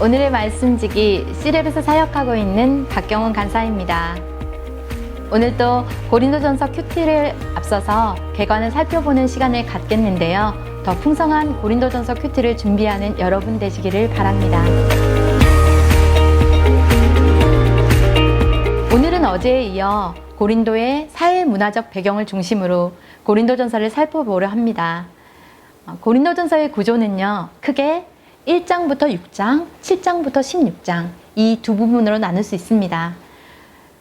오늘의 말씀지기 C랩에서 사역하고 있는 박경훈 간사입니다. 오늘도 고린도전서 큐티를 앞서서 개관을 살펴보는 시간을 갖겠는데요. 더 풍성한 고린도전서 큐티를 준비하는 여러분 되시기를 바랍니다. 오늘은 어제에 이어 고린도의 사회문화적 배경을 중심으로 고린도전서를 살펴보려 합니다. 고린도전서의 구조는요, 크게 1장부터 6장, 7장부터 16장 이 두 부분으로 나눌 수 있습니다.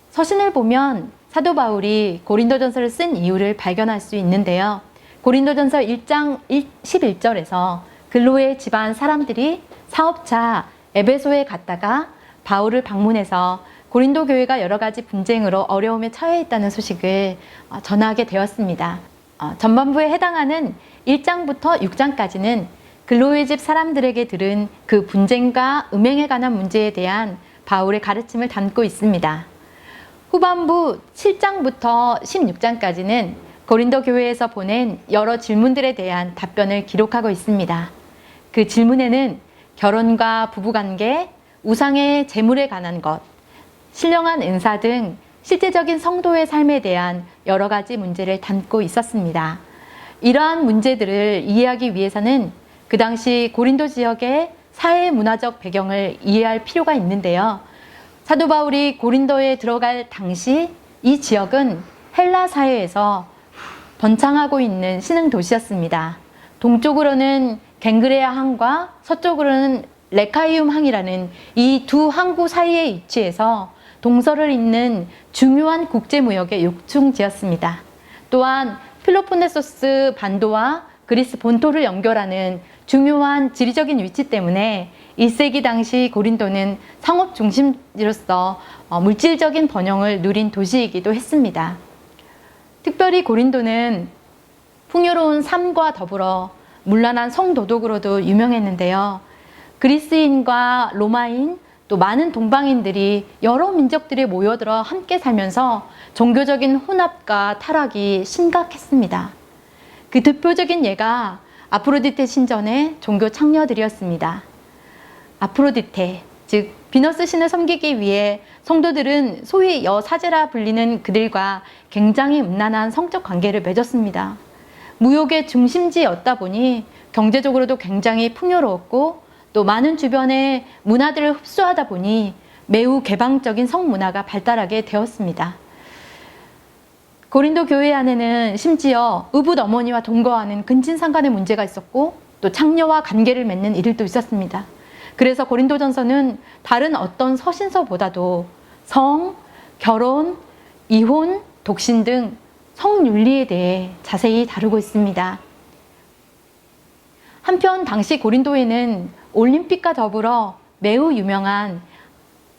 서신을 보면 사도 바울이 고린도전서를 쓴 이유를 발견할 수 있는데요. 고린도전서 1장 11절에서 글로의 집안 사람들이 사업차 에베소에 갔다가 바울을 방문해서 고린도 교회가 여러 가지 분쟁으로 어려움에 처해 있다는 소식을 전하게 되었습니다. 전반부에 해당하는 1장부터 6장까지는 글로의 집 사람들에게 들은 그 분쟁과 음행에 관한 문제에 대한 바울의 가르침을 담고 있습니다. 후반부 7장부터 16장까지는 고린도 교회에서 보낸 여러 질문들에 대한 답변을 기록하고 있습니다. 그 질문에는 결혼과 부부관계, 우상의 재물에 관한 것, 신령한 은사 등 실제적인 성도의 삶에 대한 여러 가지 문제를 담고 있었습니다. 이러한 문제들을 이해하기 위해서는 그 당시 고린도 지역의 사회문화적 배경을 이해할 필요가 있는데요. 사도 바울이 고린도에 들어갈 당시 이 지역은 헬라 사회에서 번창하고 있는 신흥 도시였습니다. 동쪽으로는 갱그레아 항과 서쪽으로는 레카이움 항이라는 이 두 항구 사이에 위치해서 동서를 잇는 중요한 국제무역의 요충지였습니다. 또한 필로폰네소스 반도와 그리스 본토를 연결하는 중요한 지리적인 위치 때문에 1세기 당시 고린도는 상업 중심지로서 물질적인 번영을 누린 도시이기도 했습니다. 특별히 고린도는 풍요로운 삶과 더불어 문란한 성도덕으로도 유명했는데요. 그리스인과 로마인 또 많은 동방인들이 여러 민족들이 모여들어 함께 살면서 종교적인 혼합과 타락이 심각했습니다. 그 대표적인 예가 아프로디테 신전의 종교 창녀들이었습니다. 아프로디테, 즉 비너스 신을 섬기기 위해 성도들은 소위 여사제라 불리는 그들과 굉장히 음란한 성적 관계를 맺었습니다. 무역의 중심지였다 보니 경제적으로도 굉장히 풍요로웠고 또 많은 주변의 문화들을 흡수하다 보니 매우 개방적인 성문화가 발달하게 되었습니다. 고린도 교회 안에는 심지어 의붓 어머니와 동거하는 근친상간의 문제가 있었고 또 창녀와 관계를 맺는 일들도 있었습니다. 그래서 고린도전서는 다른 어떤 서신서보다도 성, 결혼, 이혼, 독신 등 성윤리에 대해 자세히 다루고 있습니다. 한편 당시 고린도에는 올림픽과 더불어 매우 유명한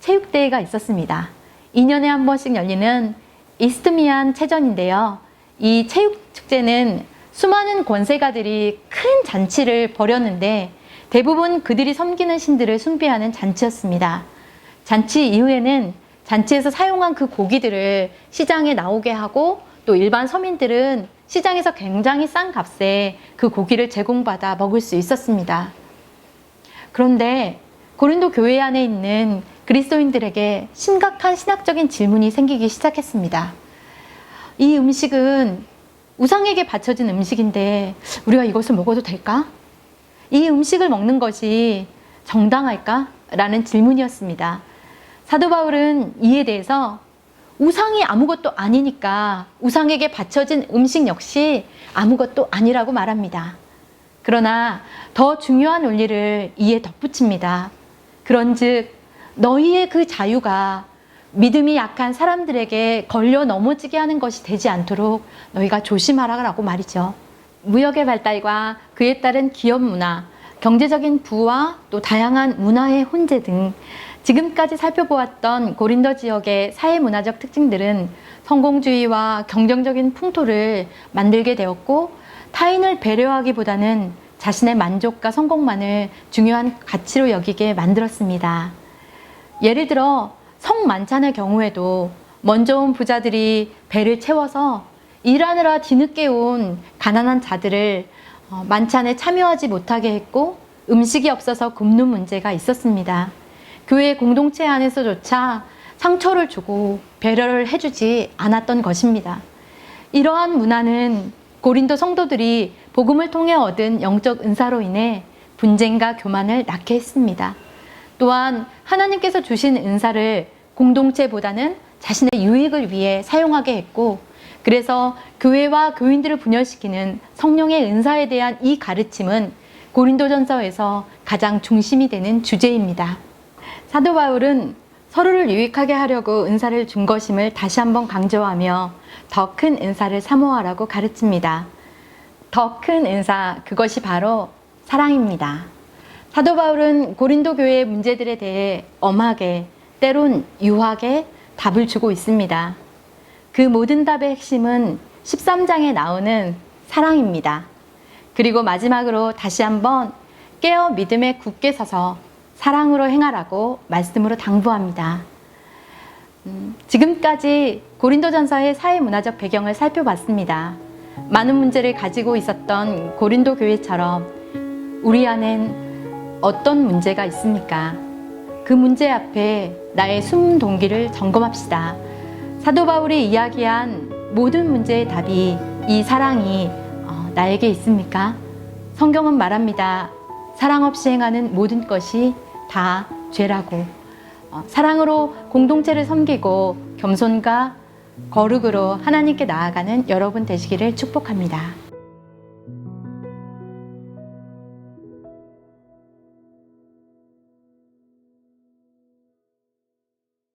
체육대회가 있었습니다. 2년에 한 번씩 열리는 이스트미안 체전인데요. 이 체육축제는 수많은 권세가들이 큰 잔치를 벌였는데 대부분 그들이 섬기는 신들을 숭배하는 잔치였습니다. 잔치 이후에는 잔치에서 사용한 그 고기들을 시장에 나오게 하고 또 일반 서민들은 시장에서 굉장히 싼 값에 그 고기를 제공받아 먹을 수 있었습니다. 그런데 고린도 교회 안에 있는 그리스도인들에게 심각한 신학적인 질문이 생기기 시작했습니다. 이 음식은 우상에게 바쳐진 음식인데 우리가 이것을 먹어도 될까? 이 음식을 먹는 것이 정당할까? 라는 질문이었습니다. 사도 바울은 이에 대해서 우상이 아무것도 아니니까 우상에게 바쳐진 음식 역시 아무것도 아니라고 말합니다. 그러나 더 중요한 원리를 이에 덧붙입니다. 그런즉 너희의 그 자유가 믿음이 약한 사람들에게 걸려 넘어지게 하는 것이 되지 않도록 너희가 조심하라고 말이죠. 무역의 발달과 그에 따른 기업 문화, 경제적인 부와 또 다양한 문화의 혼재 등 지금까지 살펴보았던 고린도 지역의 사회문화적 특징들은 성공주의와 경쟁적인 풍토를 만들게 되었고 타인을 배려하기보다는 자신의 만족과 성공만을 중요한 가치로 여기게 만들었습니다. 예를 들어 성만찬의 경우에도 먼저 온 부자들이 배를 채워서 일하느라 뒤늦게 온 가난한 자들을 만찬에 참여하지 못하게 했고 음식이 없어서 굶는 문제가 있었습니다. 교회 공동체 안에서조차 상처를 주고 배려를 해주지 않았던 것입니다. 이러한 문화는 고린도 성도들이 복음을 통해 얻은 영적 은사로 인해 분쟁과 교만을 낳게 했습니다. 또한 하나님께서 주신 은사를 공동체보다는 자신의 유익을 위해 사용하게 했고, 그래서 교회와 교인들을 분열시키는 성령의 은사에 대한 이 가르침은 고린도전서에서 가장 중심이 되는 주제입니다. 사도 바울은 서로를 유익하게 하려고 은사를 준 것임을 다시 한번 강조하며 더 큰 은사를 사모하라고 가르칩니다. 더 큰 은사, 그것이 바로 사랑입니다. 사도 바울은 고린도 교회의 문제들에 대해 엄하게, 때론 유하게 답을 주고 있습니다. 그 모든 답의 핵심은 13장에 나오는 사랑입니다. 그리고 마지막으로 다시 한번 깨어 믿음에 굳게 서서 사랑으로 행하라고 말씀으로 당부합니다. 지금까지 고린도전서의 사회문화적 배경을 살펴봤습니다. 많은 문제를 가지고 있었던 고린도 교회처럼 우리 안엔 어떤 문제가 있습니까? 그 문제 앞에 나의 숨은 동기를 점검합시다. 사도 바울이 이야기한 모든 문제의 답이 이 사랑이 나에게 있습니까? 성경은 말합니다. 사랑 없이 행하는 모든 것이 다 죄라고. 사랑으로 공동체를 섬기고 겸손과 거룩으로 하나님께 나아가는 여러분 되시기를 축복합니다.